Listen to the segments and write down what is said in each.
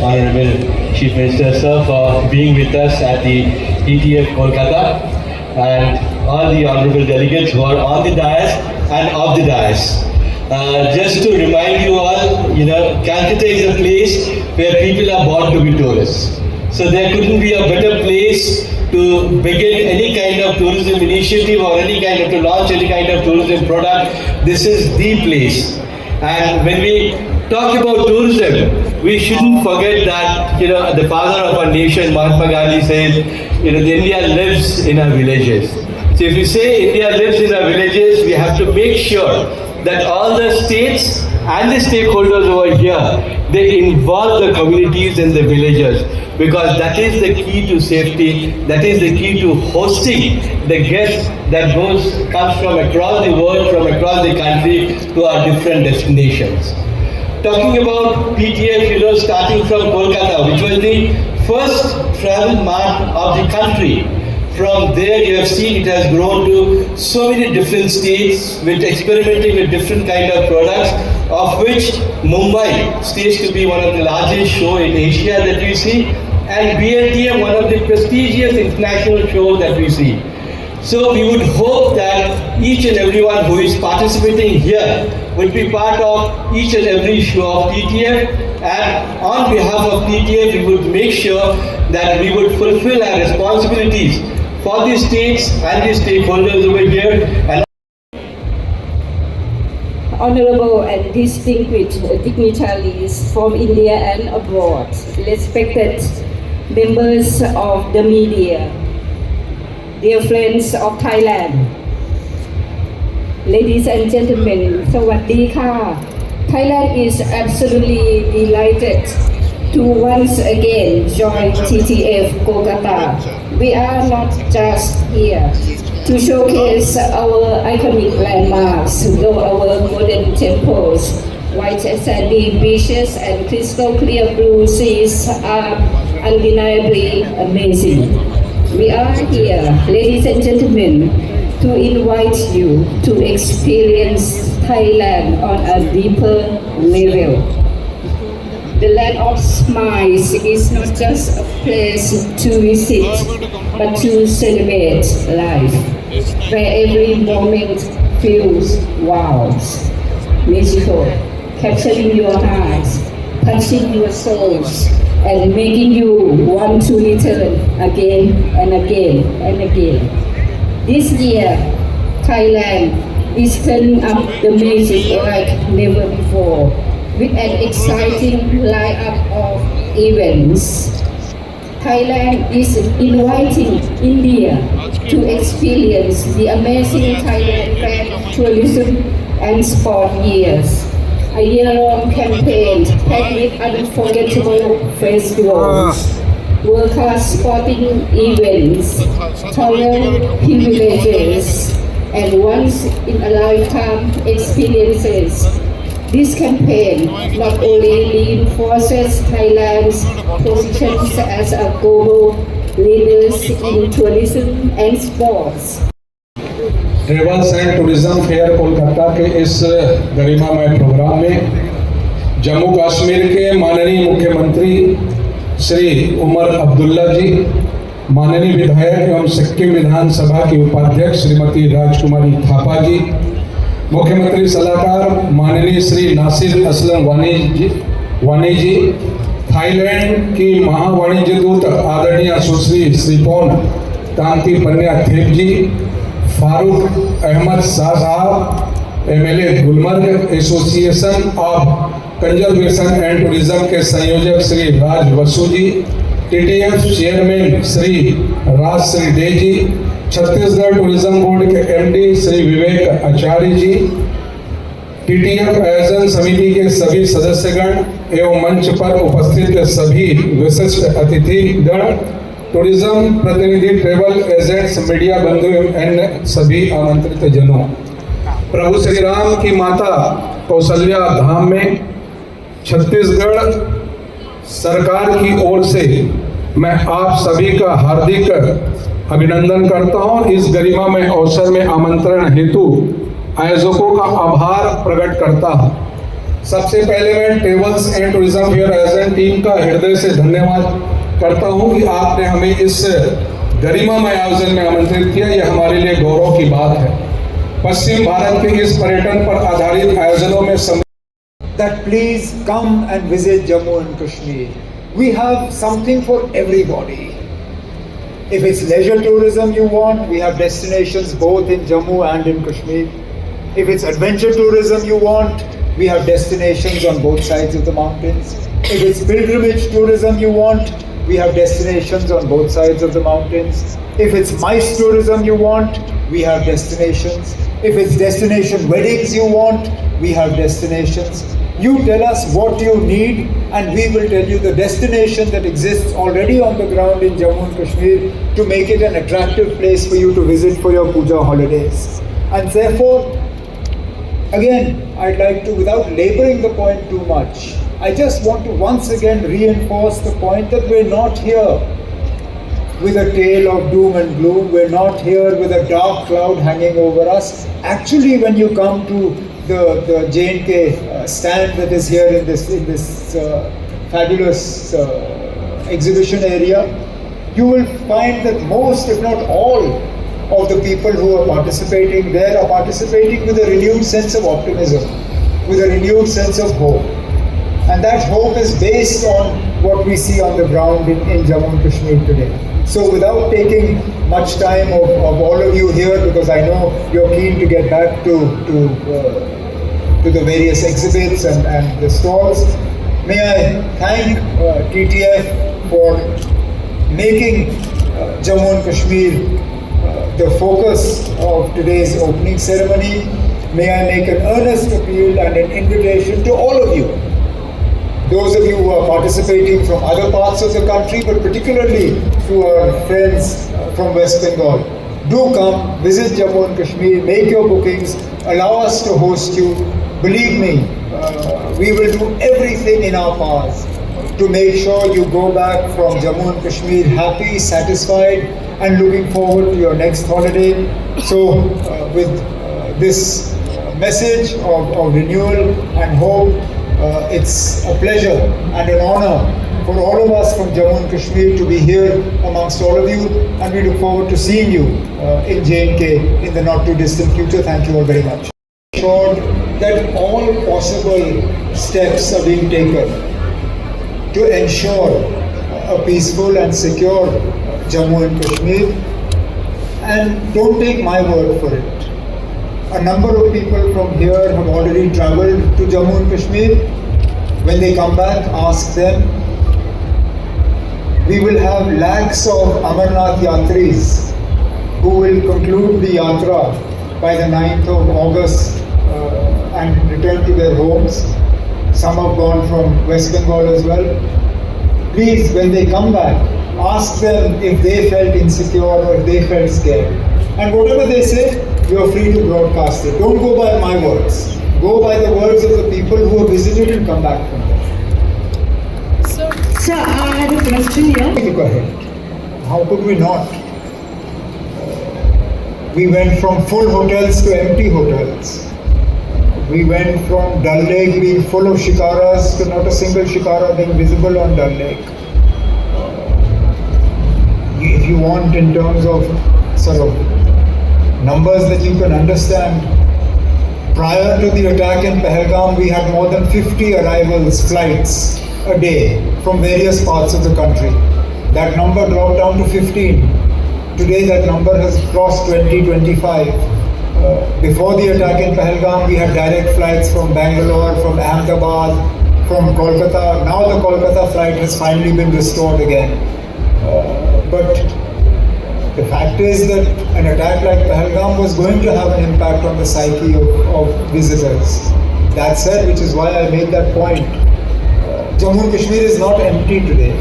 Honorable Chief Minister, sir, for being with us at the TTF Kolkata, and all the honorable delegates who are on the dais and off the dais. Just to remind you all, Calcutta is a place where people are born to be tourists. So there couldn't be a better place to begin any kind of tourism initiative or to launch any kind of tourism product. This is the place. And when we talk about tourism, we shouldn't forget that, the father of our nation, Mahatma Gandhi, said, India lives in our villages. So if we say India lives in our villages, we have to make sure that all the states and the stakeholders over here, they involve the communities and the villagers, because that is the key to safety, that is the key to hosting the guests that comes from across the world, from across the country to our different destinations. Talking about TTF, starting from Kolkata, which was the first travel mart of the country. From there, you have seen it has grown to so many different states with experimenting with different kind of products, of which Mumbai stays to be one of the largest show in Asia that we see, and BLTM one of the prestigious international shows that we see. So we would hope that each and everyone who is participating here will be part of each and every show of TTF, and on behalf of TTF, we would make sure that we would fulfill our responsibilities for the states and the stakeholders over here. And honorable and distinguished dignitaries from India and abroad, respected members of the media, dear friends of Thailand, ladies and gentlemen, Sawadee Ka. Thailand is absolutely delighted to once again join TTF Kolkata. We are not just here to showcase our iconic landmarks, though our golden temples, white sandy beaches and crystal clear blue seas are undeniably amazing. We are here, ladies and gentlemen, to invite you to experience Thailand on a deeper level. The land of smiles is not just a place to visit, but to celebrate life, where every moment feels wow, magical, capturing your hearts, touching your souls, and making you want to return again and again and again. This year, Thailand is turning up the magic like never before, with an exciting lineup of events. Thailand is inviting India to experience the amazing Thailand Grand Tourism and Sport Years, a year-long campaign packed with unforgettable festivals, world-class sporting events, travel privileges, and once-in-a-lifetime experiences. This campaign not only reinforces Thailand's position as a global leader in tourism and sports. Travels and tourism fair Kolkata के इस गरिमामय programme में जम्मू कश्मीर के माननीय मुख्यमंत्री श्री उमर अब्दुल्ला जी, माननीय विधायक एवं सिक्किम विधानसभा की उपाध्यक्ष श्रीमती राजकुमारी थापा जी, मुख्यमंत्री सलाहकार माननीय श्री नासिर असलम वानी जी, थाईलैंड की महावाणिज्य दूत आदरणीय सुश्री सिरिपोर्न तांतिपन्याथेप जी, फारूक अहमद साहब, MLA Gulmarg association of conservation and tourism के संयोजक श्री राज बसु जी, TTF chairman Shri Raj Shri day जी, छत्तीसगढ़ टूरिज्म बोर्ड के MD श्री विवेक आचार्य जी, TTF आयोजन समिति के सभी सदस्यगण एवं मंच पर उपस्थित सभी विशिष्ट अतिथिगण, टूरिज्म प्रतिनिधि, ट्रेवल एजेंट्स, मीडिया बंधु एवं सभी आमंत्रित जनों, प्रभु श्री राम की माता कौशल्या धाम में छत्तीसगढ़ सरकार की ओर से मैं आप सभी का हार्दिक अभिनंदन करता हूं। इस गरिमामय अवसर में आमंत्रण हेतु आयोजकों का आभार प्रकट करता हूं। सबसे पहले मैं travels and tourism fair agent team का हृदय से धन्यवाद करता हूं कि आपने हमें इस गरिमामय आयोजन में आमंत्रित किया। यह हमारे लिए गौरव की बात है। पश्चिम भारत के इस पर्यटन पर आधारित आयोजनों में that please come and visit Jammu and Kashmir. We have something for everybody. If it's leisure tourism you want, we have destinations both in Jammu and in Kashmir. If it's adventure tourism you want, we have destinations on both sides of the mountains. If it's pilgrimage tourism you want, we have destinations on both sides of the mountains. If it's MICE tourism you want, we have destinations. If it's destination weddings you want, we have destinations. You tell us what you need and we will tell you the destination that exists already on the ground in Jammu and Kashmir to make it an attractive place for you to visit for your puja holidays. And therefore, again, I'd like to, without laboring the point too much, I just want to once again reinforce the point that we're not here with a tale of doom and gloom. We're not here with a dark cloud hanging over us. Actually, when you come to the J&K stand that is here in this fabulous exhibition area, you will find that most, if not all, of the people who are participating there are participating with a renewed sense of optimism, with a renewed sense of hope. And that hope is based on what we see on the ground in Jammu and Kashmir today. So without taking much time of all of you here, because I know you're keen to get back to the various exhibits and the stalls, may I thank TTF for making Jammu and Kashmir the focus of today's opening ceremony. May I make an earnest appeal and an invitation to all of you, those of you who are participating from other parts of the country, but particularly to our friends from West Bengal. Do come, visit Jammu and Kashmir, make your bookings, allow us to host you. Believe me, we will do everything in our powers to make sure you go back from Jammu and Kashmir happy, satisfied, and looking forward to your next holiday. So, with this message of renewal and hope, it's a pleasure and an honor for all of us from Jammu and Kashmir to be here amongst all of you, and we look forward to seeing you in J&K in the not too distant future. Thank you all very much. Assured that all possible steps are being taken to ensure a peaceful and secure Jammu and Kashmir, and don't take my word for it. A number of people from here have already travelled to Jammu and Kashmir. When they come back, ask them. We will have lakhs of Amarnath Yatris who will conclude the Yatra by the 9th of August and return to their homes. Some have gone from West Bengal as well. Please, when they come back, ask them if they felt insecure or if they felt scared. And whatever they say, you are free to broadcast it. Don't go by my words. Go by the words of the people who have visited and come back from there. Sir, I have a question here. Go ahead. How could we not? We went from full hotels to empty hotels. We went from Dal Lake being full of shikaras to not a single shikara being visible on Dal Lake. If you want, in terms of sort of numbers that you can understand, prior to the attack in Pahalgam, we had more than 50 arrivals, flights a day from various parts of the country. That number dropped down to 15. Today that number has crossed 20, 25. Before the attack in Pahalgam, we had direct flights from Bangalore, from Ahmedabad, from Kolkata. Now the Kolkata flight has finally been restored again. But the fact is that an attack like Pahalgam was going to have an impact on the psyche of visitors. That said, which is why I made that point, Jammu and Kashmir is not empty today.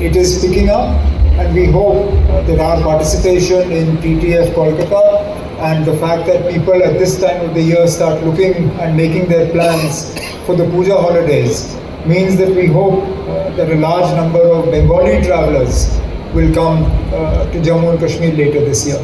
It is picking up, and we hope that our participation in TTF Kolkata and the fact that people at this time of the year start looking and making their plans for the puja holidays means that we hope that a large number of Bengali travelers will come to Jammu and Kashmir later this year.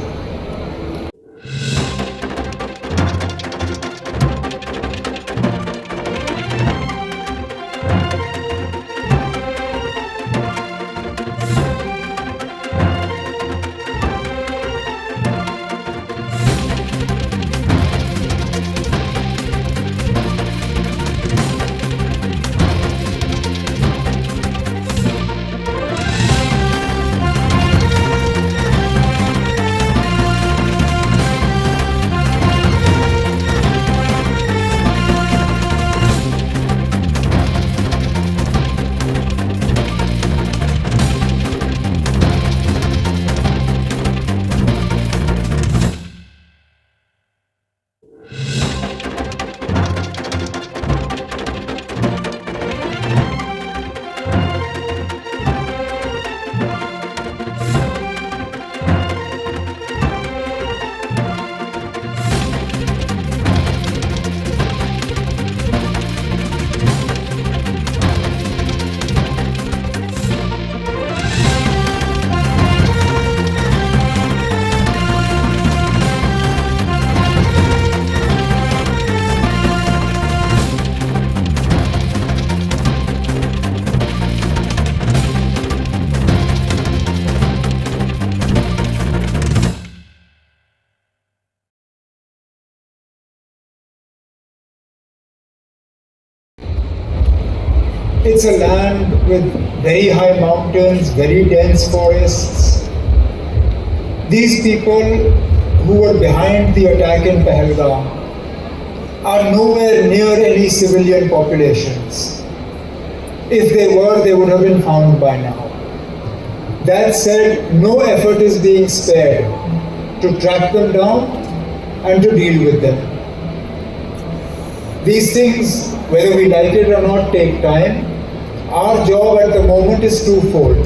it's a land with very high mountains, very dense forests. These people who were behind the attack in Pahalgam are nowhere near any civilian populations. If they were, they would have been found by now. That said, no effort is being spared to track them down and to deal with them. These things, whether we like it or not, take time. Our job at the moment is twofold.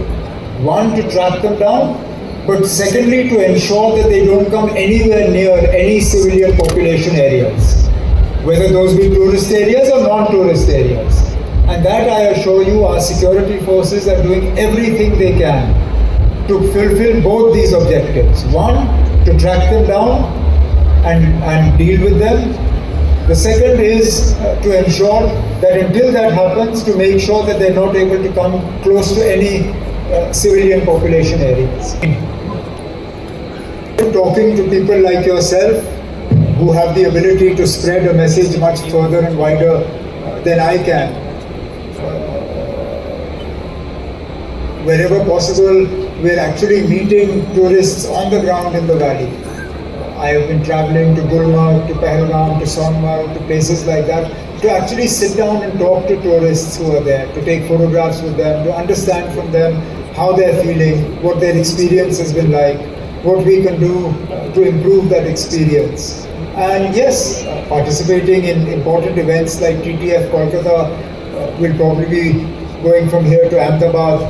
One, to track them down, but secondly, to ensure that they don't come anywhere near any civilian population areas, whether those be tourist areas or non-tourist areas. And that, I assure you, our security forces are doing everything they can to fulfill both these objectives. One, to track them down and deal with them. The second is to ensure that until that happens, to make sure that they're not able to come close to any civilian population areas. Talking to people like yourself, who have the ability to spread a message much further and wider than I can. Wherever possible, we're actually meeting tourists on the ground in the valley. I have been traveling to Gulmarg, to Pahalgam, to Sonmarg, to places like that, to actually sit down and talk to tourists who are there, to take photographs with them, to understand from them how they're feeling, what their experience has been like, what we can do to improve that experience. And yes, participating in important events like TTF Kolkata, will probably be going from here to Ahmedabad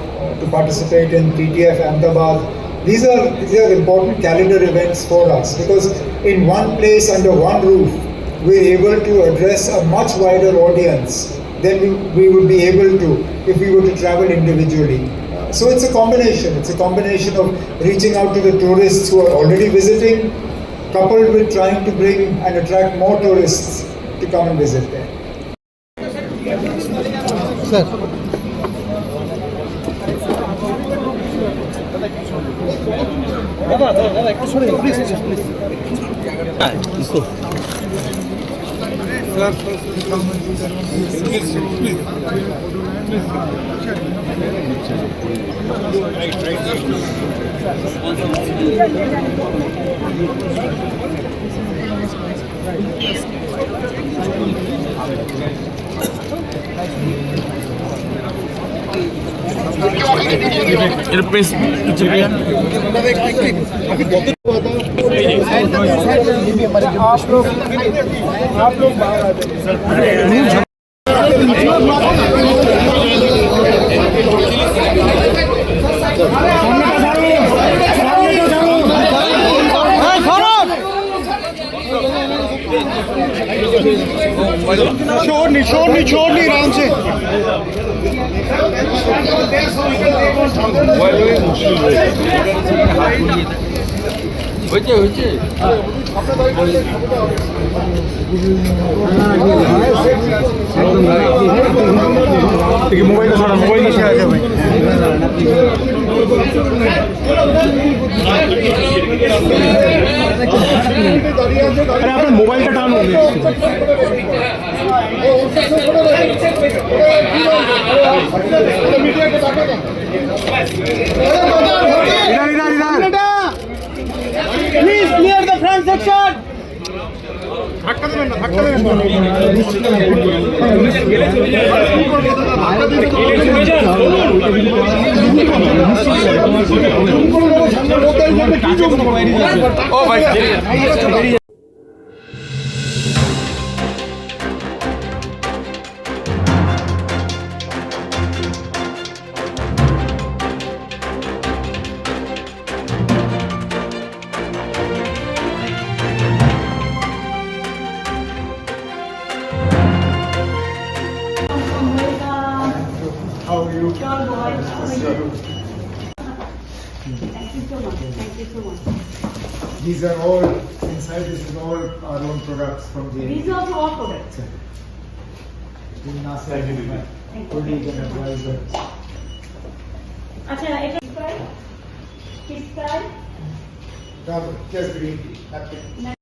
to participate in TTF Ahmedabad. These are important calendar events for us, because in one place under one roof we're able to address a much wider audience than we would be able to if we were to travel individually. So it's a combination of reaching out to the tourists who are already visiting, coupled with trying to bring and attract more tourists to come and visit there. Sir. आप लोग बाहर आ जाइए। छोड़ नहीं आराम से। Mobile का थोड़ा मोबाइल नीचे आ जाए भाई। अरे आपने मोबाइल का टाइम हो गया। इधर please clear the front section. ओ भाई These are all inside. This is all our own products from the. These are all products. Colleague and advisor. अच्छा किस टाइप Just green tea.